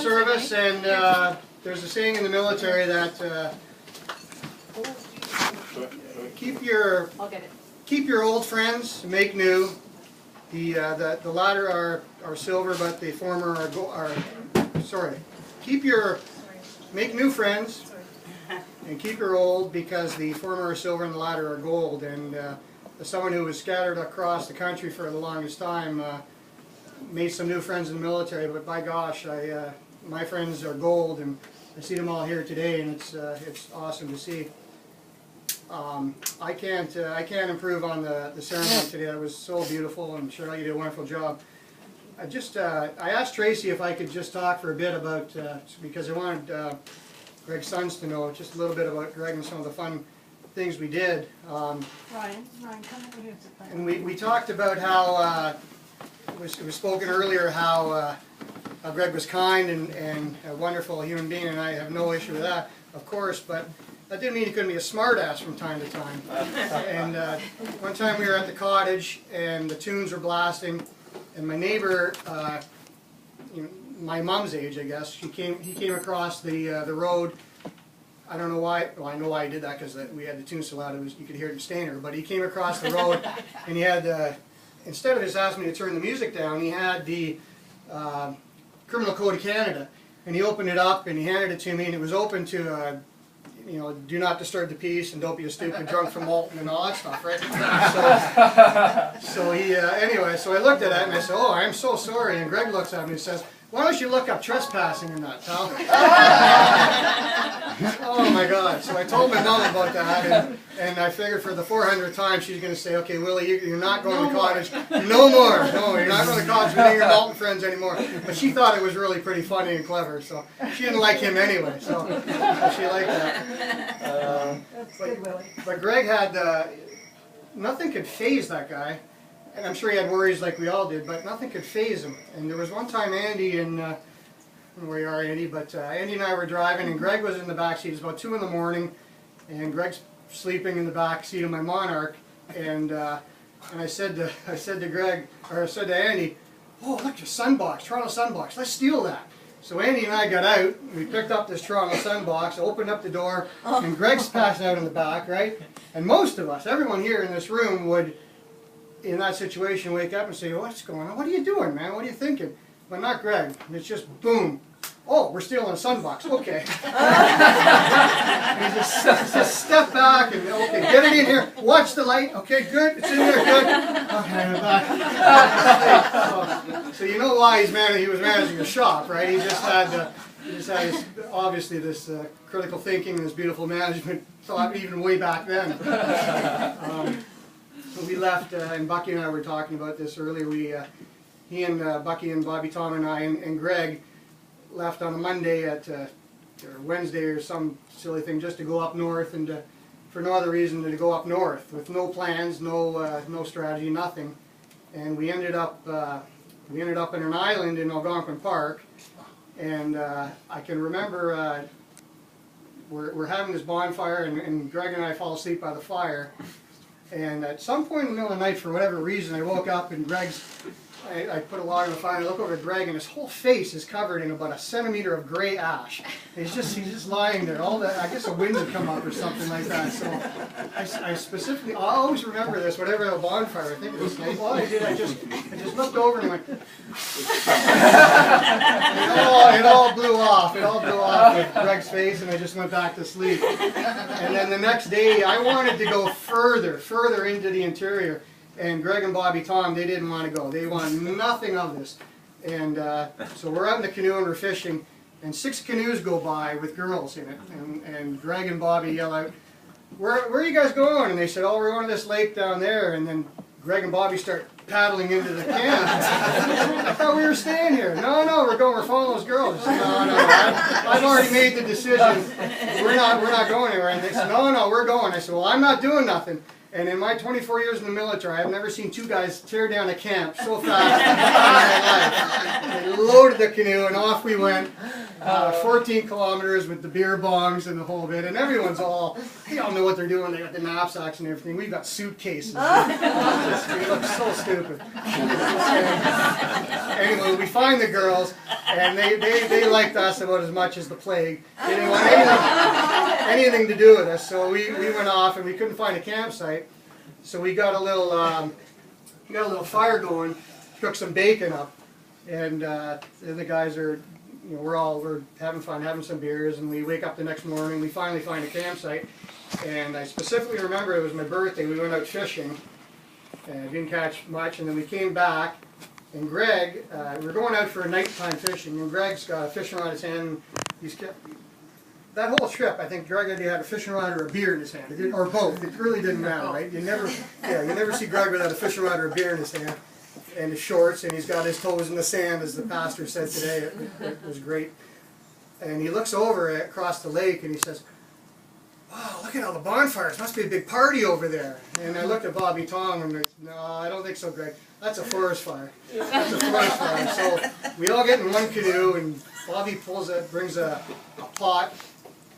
service, and there's a saying in the military that keep your old friends, make new. The latter are silver, but the former are sorry. Make new friends, and keep your old, because the former are silver and the latter are gold. And as someone who was scattered across the country for the longest time, made some new friends in the military, but by gosh, my friends are gold, and I see them all here today, and it's awesome to see. I can't improve on the ceremony today. It was so beautiful, and Cheryl, you did a wonderful job. I asked Tracy if I could just talk for a bit about, because I wanted Greg's sons to know just a little bit about Greg and some of the fun things we did. Ryan, come over here. And we talked about how, it was spoken earlier, how Greg was kind and a wonderful human being, and I have no issue with that, of course, but that didn't mean he couldn't be a smartass from time to time. And one time we were at the cottage, and the tunes were blasting, and my neighbor, my mom's age, I guess, he came across the road. I don't know why. Well, I know why he did that, because we had the tunes so loud you could hear it staining. But he came across the road, and he had, instead of just asking me to turn the music down, he had the Criminal Code of Canada, and he opened it up and he handed it to me, and it was open to do not disturb the peace, and don't be a stupid drunk from Malton, and all that stuff, right? So he, anyway, so I looked at that and I said, "Oh, I'm so sorry." And Greg looks at me and says, "Why don't you look up trespassing in that, pal?" Oh my God! So I told my mom about that, and I figured for the 400th time she's going to say, "Okay, Willie, you're not going to cottage, no more. No, you're not going to cottage with your Malton friends anymore." But she thought it was really pretty funny and clever, so she didn't like him anyway. So she liked that. That's good, Willie. But Greg had nothing could faze that guy. And I'm sure he had worries like we all did, but nothing could faze him. And there was one time Andy and, where you are, Andy, but Andy and I were driving, and Greg was in the back seat. It was about 2 in the morning, and Greg's sleeping in the back seat of my Monarch. And I said to Greg, or I said to Andy, "Oh, look, your sunbox, Toronto sunbox. Let's steal that." So Andy and I got out. We picked up this Toronto sunbox, opened up the door, and Greg's passed out in the back, right? And most of us, everyone here in this room, would, in that situation, wake up and say, "What's going on? What are you doing, man? What are you thinking?" But not Greg. It's just boom. "Oh, we're stealing a sunbox. Okay." And he just step back and, "Okay, get it in here. Watch the light. Okay, good. It's in there. Good. Okay, I'm back." So you know why he was managing a shop, right? He just had this, obviously this critical thinking and this beautiful management thought even way back then. So we left, and Bucky and I were talking about this earlier. He and Bucky and Bobby Tom and I and Greg left on a Monday or Wednesday or some silly thing, just to go up north, and for no other reason than to go up north with no plans, no strategy, nothing. And we ended up in an island in Algonquin Park, and I can remember we're having this bonfire, and Greg and I fall asleep by the fire. And at some point in the middle of the night, for whatever reason, I woke up, and I put a log on the fire, and I look over at Greg, and his whole face is covered in about a centimeter of gray ash. And he's just lying there. I guess the wind had come up or something like that. So I always remember this, whenever I have a bonfire, I think of this night. Well, I did, I just looked over and I went, it all blew off. It all blew off with Greg's face, and I just went back to sleep. And then the next day, I wanted to go further into the interior. And Greg and Bobby Tom, they didn't want to go. They wanted nothing of this. And so we're out in the canoe and we're fishing, and 6 canoes go by with girls in it. And Greg and Bobby yell out, where are you guys going?" And they said, "Oh, we're going to this lake down there." And then Greg and Bobby start paddling into the camp. "I thought we were staying here." No, we're following those girls." I said, No, I've already made the decision. We're not going anywhere. And they said, no, we're going. I said, "Well, I'm not doing nothing." And in my 24 years in the military, I've never seen two guys tear down a camp so fast in my life. They loaded the canoe and off we went. 14 kilometers with the beer bongs and the whole bit, and everyone's they all know what they're doing. They got the knapsacks and everything. We've got suitcases. We look so stupid. Anyway, we find the girls, and they liked us about as much as the plague. They didn't want anything to do with us, so we went off, and we couldn't find a campsite. So we got a little fire going, cooked some bacon up, and the guys are. We're having fun, having some beers, and we wake up the next morning. We finally find a campsite, and I specifically remember it was my birthday. We went out fishing, and didn't catch much, and then we came back, and Greg, we were going out for a nighttime fishing, and Greg's got a fishing rod in his hand. That whole trip, I think Greg either had a fishing rod or a beer in his hand, or both. It really didn't matter, right? You never see Greg without a fishing rod or a beer in his hand. And his shorts, and he's got his toes in the sand, as the pastor said today. It was great. And he looks over across the lake, and he says, "Wow, look at all the bonfires. Must be a big party over there." And I looked at Bobby Tom, and no, I don't think so, Greg. That's a forest fire. That's a forest fire. So we all get in one canoe, and Bobby brings a pot,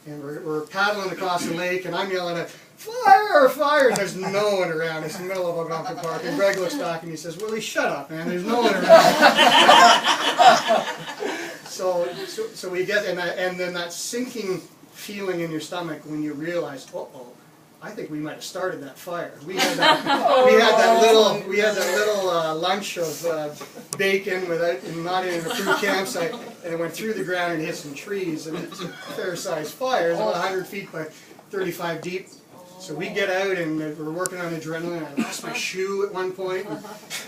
and we're paddling across the lake, and I'm yelling at, "Fire! Fire!" And there's no one around. It's the middle of Algonquin Park. And Greg looks back and he says, "Willie, shut up, man. There's no one around." So we get, and then that sinking feeling in your stomach when you realize, uh-oh, I think we might have started that fire. We had that little lunch of bacon not in an approved campsite, and it went through the ground and hit some trees. And it's a fair-sized fire. It's about 100 feet by 35 deep. So we get out, and we're working on adrenaline. I lost my shoe at one point,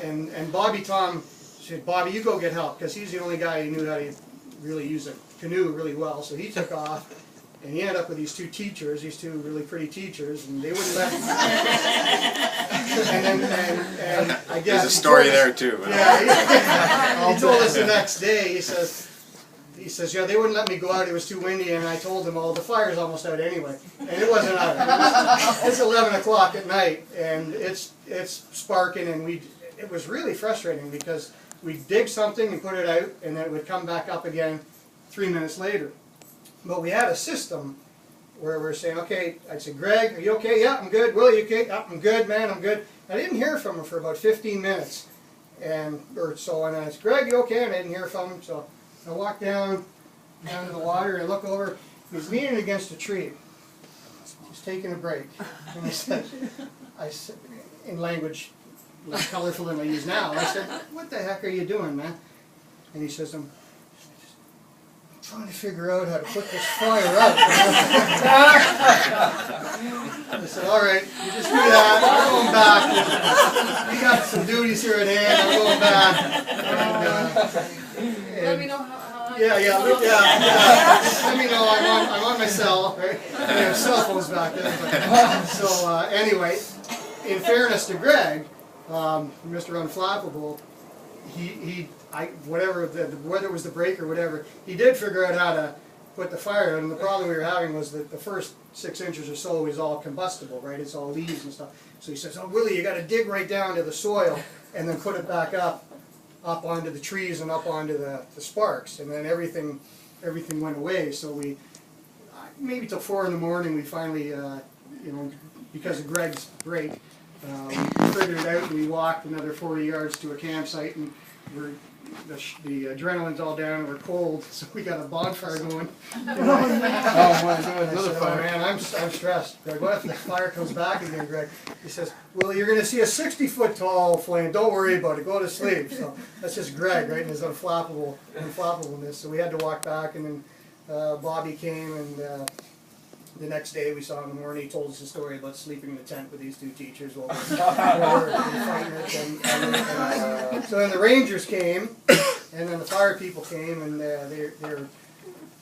and Bobby Tom said, "Bobby, you go get help," because he's the only guy who knew how to really use a canoe really well. So he took off, and he ended up with these two really pretty teachers, and they wouldn't let him. and I guess there's a story there too. Yeah, he told us the next day. He says, "Yeah, they wouldn't let me go out. It was too windy," and I told them, "Oh, the fire's almost out anyway." And it wasn't out. It's 11 o'clock at night, and it's sparking, and it was really frustrating because we'd dig something and put it out, and then it would come back up again 3 minutes later. But we had a system where we're saying, okay, I'd say, "Greg, are you okay?" "Yeah, I'm good." "Willie, you okay?" "Yeah, I'm good, man, I'm good." I didn't hear from him for about 15 minutes, or so, and I said, "Greg, you okay?" And I didn't hear from him, so I walked down to the water, and I look over. He's leaning against a tree. He's taking a break. And I said, in language less colorful than I use now, I said, "What the heck are you doing, man?" And he says, "I'm trying to figure out how to put this fire out." I said, "All right, you just do that. I'm going back. We got some duties here at hand. I'm going back." Let me know how. Yeah. Let me know. I'm on my cell. Right? We have cell phones back then. So anyway, in fairness to Greg, Mr. Unflappable, whether it was the break or whatever, he did figure out how to put the fire out. And the problem we were having was that the first 6 inches or so is all combustible, right? It's all leaves and stuff. So he says, "Oh, Willie, you got to dig right down to the soil and then put it back up onto the trees and up onto the sparks." And then everything went away. So we, maybe till 4 in the morning, we finally, because of Greg's break, we figured it out, and we walked another 40 yards to a campsite, and the adrenaline's all down, and we're cold, so we got a bonfire going. Oh my God! Another fire. Man, I'm stressed. Greg, what if the fire comes back again, Greg? He says, "Well, you're going to see a 60-foot tall flame. Don't worry about it. Go to sleep." So that's just Greg, right, and his unflappableness. So we had to walk back, and then Bobby came, and the next day we saw him in the morning. He told us a story about sleeping in the tent with these two teachers while we were fighting it. So then the Rangers came, and then the fire people came, and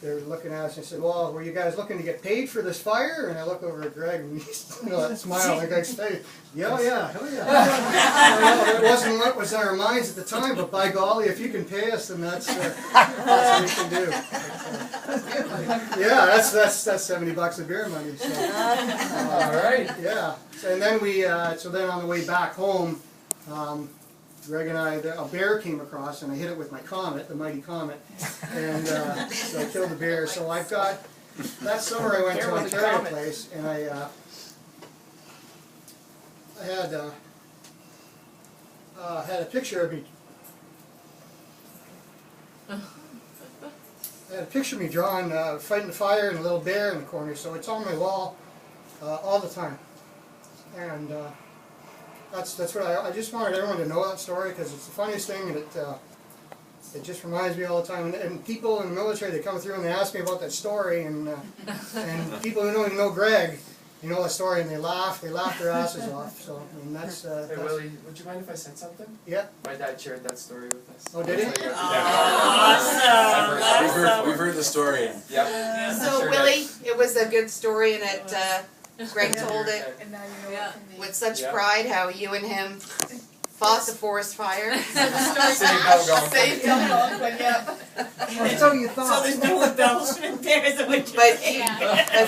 they're looking at us and said, well, were you guys looking to get paid for this fire? And I look over at Greg and he's, that smile on Greg's face. Yeah, yeah, hell yeah. Well, it wasn't what was in our minds at the time, but by golly, if you can pay us, then that's what we can do. Yeah, that's $70 of beer money. So, All right. yeah. And then so then on the way back home, Greg and I, a bear came across, and I hit it with my Comet, the mighty Comet, and so I killed the bear. So I've got, that summer I went to Ontario Place, and I had a picture of me. I had a picture of me drawn fighting the fire and a little bear in the corner, so it's on my wall all the time. And that's what I just wanted everyone to know that story, because it's the funniest thing, and it just reminds me all the time. And people in the military, they come through and they ask me about that story, and people who don't even know Greg, you know that story, and they laugh their asses off. So I mean that's. Hey Willie, would you mind if I said something? Yeah. My dad shared that story with us. Oh, did he? Awesome. We've heard the story. Yep. So Willie, it was a good story, and Greg told it And now you know what can be. with such pride how you and him fought the forest fire. Saved Algonquin. Saved Algonquin, but yeah. So you thought. So there's no embellishment there, is what you're But saying.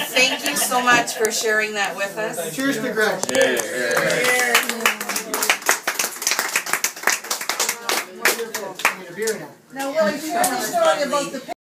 thank you so much for sharing that with us. Cheers to Greg. Yeah. Wonderful. I need a beer now. Now, Willie, share the story about the